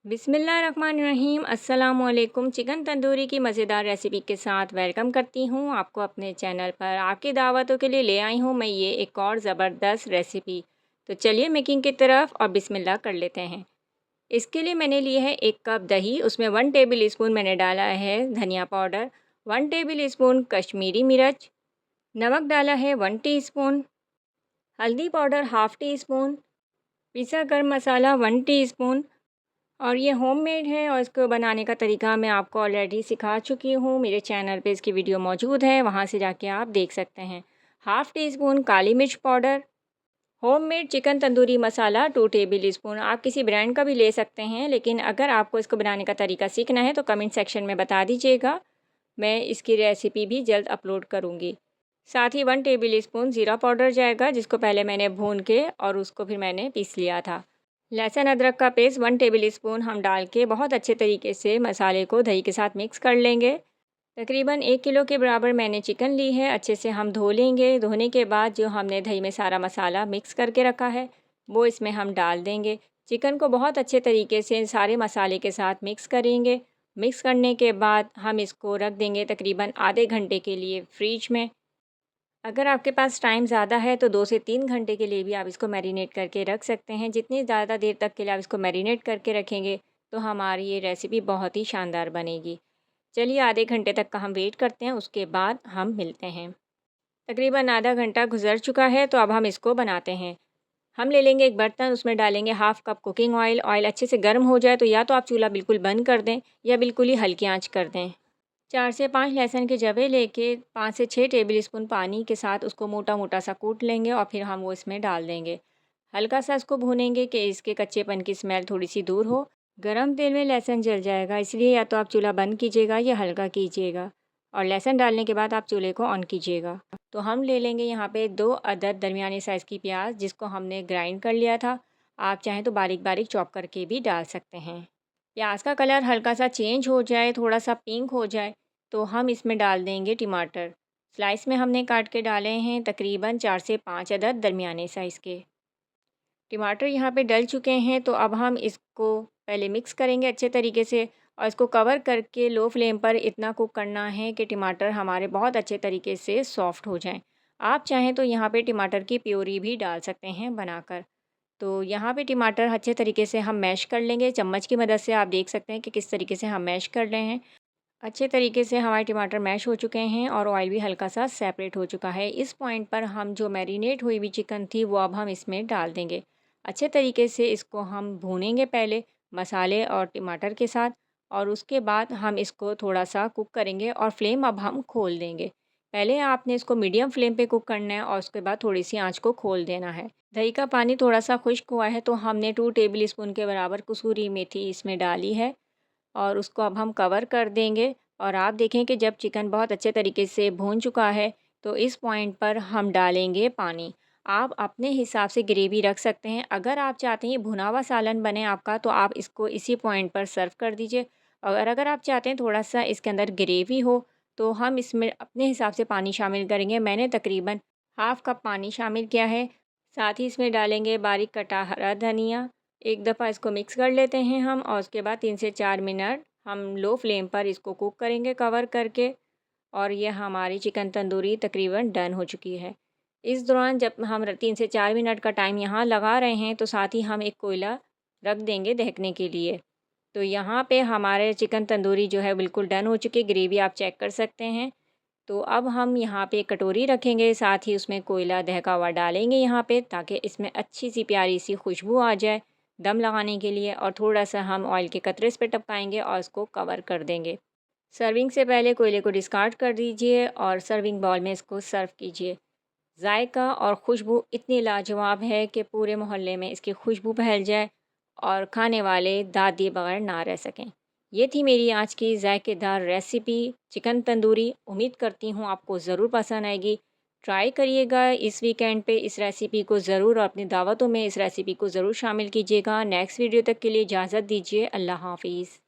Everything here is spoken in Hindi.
बिस्मिल्लाहिर्रहमानिर्रहीम अस्सलामुअलैकुम। चिकन तंदूरी की मज़ेदार रेसिपी के साथ वेलकम करती हूँ आपको अपने चैनल पर। आपकी दावतों के लिए ले आई हूँ मैं ये एक और ज़बरदस्त रेसिपी। तो चलिए मेकिंग की तरफ और बिस्मिल्लाह कर लेते हैं। इसके लिए मैंने लिए है 1 कप दही, उसमें 1 टेबल स्पून मैंने डाला है धनिया पाउडर, 1 टेबल स्पून कश्मीरी मिर्च, नमक डाला है 1 टीस्पून, हल्दी पाउडर हाफ़ टी स्पून, पिसा गर्म मसाला 1 टीस्पून। और ये होममेड है और इसको बनाने का तरीका मैं आपको ऑलरेडी सिखा चुकी हूँ। मेरे चैनल पे इसकी वीडियो मौजूद है, वहाँ से जाके आप देख सकते हैं। हाफ़ टी स्पून काली मिर्च powder, homemade chicken tandoori masala 2 table spoon. आप किसी ब्रांड का भी ले सकते हैं, लेकिन अगर आपको इसको बनाने का तरीका सीखना है तो कमेंट सेक्शन में बता दीजिएगा। मैं इसकी रेसिपी भी जल्द अपलोड करूँगी। साथ ही 1 टेबल स्पून ज़ीरा पाउडर जाएगा, जिसको पहले मैंने भून के और उसको फिर मैंने पीस लिया था। लहसुन अदरक का पेस्ट 1 टेबल स्पून हम डाल के बहुत अच्छे तरीके से मसाले को दही के साथ मिक्स कर लेंगे। तकरीबन 1 किलो के बराबर मैंने चिकन ली है, अच्छे से हम धो लेंगे। धोने के बाद जो हमने दही में सारा मसाला मिक्स करके रखा है वो इसमें हम डाल देंगे। चिकन को बहुत अच्छे तरीके से सारे मसाले के साथ मिक्स करेंगे। मिक्स करने के बाद हम इसको रख देंगे तकरीबन आधे घंटे के लिए फ्रिज में। अगर आपके पास टाइम ज़्यादा है तो 2 से 3 घंटे के लिए भी आप इसको मैरिनेट करके रख सकते हैं। जितनी ज़्यादा देर तक के लिए आप इसको मैरिनेट करके रखेंगे तो हमारी ये रेसिपी बहुत ही शानदार बनेगी। चलिए आधे घंटे तक का हम वेट करते हैं, उसके बाद हम मिलते हैं। तकरीबन आधा घंटा गुजर चुका है, तो अब हम इसको बनाते हैं। हम ले लेंगे एक बर्तन, उसमें डालेंगे half cup cooking oil. Oil अच्छे से गर्म हो जाए तो या तो आप चूल्हा बिल्कुल बंद कर दें या बिल्कुल ही हल्की आँच कर दें। 4 से 5 लहसुन के जवे लेके 5 से 6 टेबल स्पून पानी के साथ उसको मोटा-मोटा सा कूट लेंगे और फिर हम वो इसमें डाल देंगे। हल्का सा इसको भूनेंगे कि इसके कच्चेपन की स्मेल थोड़ी-सी दूर हो। गरम तेल में लहसुन जल जाएगा, इसलिए या तो आप चूल्हा बंद कीजिएगा या हल्का कीजिएगा और लहसुन डालने के बाद आप चूल्हे को ऑन कीजिएगा। तो हम ले लेंगे यहाँ पे 2 अदद दरमियाने साइज़ की प्याज, जिसको हमने ग्राइंड कर लिया था। आप चाहें तो बारीक-बारीक चॉप करके भी डाल सकते हैं। प्याज का कलर हल्का सा चेंज हो जाए, थोड़ा सा पिंक हो जाए, तो हम इसमें डाल देंगे टमाटर। स्लाइस में हमने काट के डाले हैं तकरीबन 4 से 5 अदद दरमियाने साइज़ के। टमाटर यहाँ पे डल चुके हैं, तो अब हम इसको पहले मिक्स करेंगे अच्छे तरीके से और इसको कवर करके लो फ्लेम पर इतना कुक करना है कि टमाटर हमारे बहुत अच्छे तरीके से सॉफ़्ट हो जाएँ। आप चाहें तो यहाँ पे टमाटर की प्यूरी भी डाल सकते हैं बनाकर। तो यहाँ पे टमाटर अच्छे तरीके से हम मैश कर लेंगे। चम्मच की मदद से आप देख सकते हैं कि किस तरीके से हम मैश कर रहे हैं। अच्छे तरीके से हमारे टमाटर मैश हो चुके हैं और ऑयल भी हल्का सा सेपरेट हो चुका है। इस पॉइंट पर हम जो मैरिनेट हुई हुई चिकन थी वो अब हम इसमें डाल देंगे। अच्छे तरीके से इसको हम भूनेंगे पहले मसाले और टमाटर के साथ और उसके बाद हम इसको थोड़ा सा कुक करेंगे और फ्लेम अब हम खोल देंगे। पहले आपने इसको मीडियम फ्लेम पे कुक करना है और उसके बाद थोड़ी सी आंच को खोल देना है। दही का पानी थोड़ा सा खुश्क हुआ है, तो हमने 2 टेबल स्पून के बराबर कसूरी मेथी इसमें डाली है और उसको अब हम कवर कर देंगे। और आप देखें कि जब चिकन बहुत अच्छे तरीके से भून चुका है तो इस पॉइंट पर हम डालेंगे पानी। आप अपने हिसाब से ग्रेवी रख सकते हैं। अगर आप चाहते हैं भुना हुआ सालन बने आपका, तो आप इसको इसी पॉइंट पर सर्व कर दीजिए। और अगर आप चाहते हैं थोड़ा सा इसके अंदर ग्रेवी हो तो हम इसमें अपने हिसाब से पानी शामिल करेंगे। मैंने तकरीबन हाफ़ कप पानी शामिल किया है। साथ ही इसमें डालेंगे बारीक कटा हरा धनिया। एक दफ़ा इसको मिक्स कर लेते हैं हम और उसके बाद 3 से 4 मिनट हम लो फ्लेम पर इसको कुक करेंगे कवर करके। और ये हमारी चिकन तंदूरी तकरीबन डन हो चुकी है। इस दौरान जब हम 3 से 4 मिनट का टाइम यहाँ लगा रहे हैं तो साथ ही हम एक कोयला रख देंगे दहकने के लिए। तो यहाँ पे हमारे चिकन तंदूरी जो है बिल्कुल डन हो चुकी है। ग्रेवी आप चेक कर सकते हैं। तो अब हम यहाँ पे एक कटोरी रखेंगे, साथ ही उसमें कोयला दहका हुआ डालेंगे यहाँ पे, ताकि इसमें अच्छी सी प्यारी सी खुशबू आ जाए दम लगाने के लिए। और थोड़ा सा हम ऑयल के कतरे इस पे टपकाएंगे और इसको कवर कर देंगे। सर्विंग से पहले कोयले को डिस्कार्ड कर दीजिए और सर्विंग बाउल में इसको सर्व कीजिए। जायका और खुशबू इतनी लाजवाब है कि पूरे मोहल्ले में इसकी खुशबू फैल जाए और खाने वाले दाद दिए बगैर ना रह सकें। ये थी मेरी आज की जायकेदार रेसिपी चिकन तंदूरी। उम्मीद करती हूँ आपको ज़रूर पसंद आएगी। ट्राई करिएगा इस वीकेंड पे इस रेसिपी को ज़रूर, और अपनी दावतों में इस रेसिपी को ज़रूर शामिल कीजिएगा। नेक्स्ट वीडियो तक के लिए इजाज़त दीजिए। अल्लाह हाफ़िज़।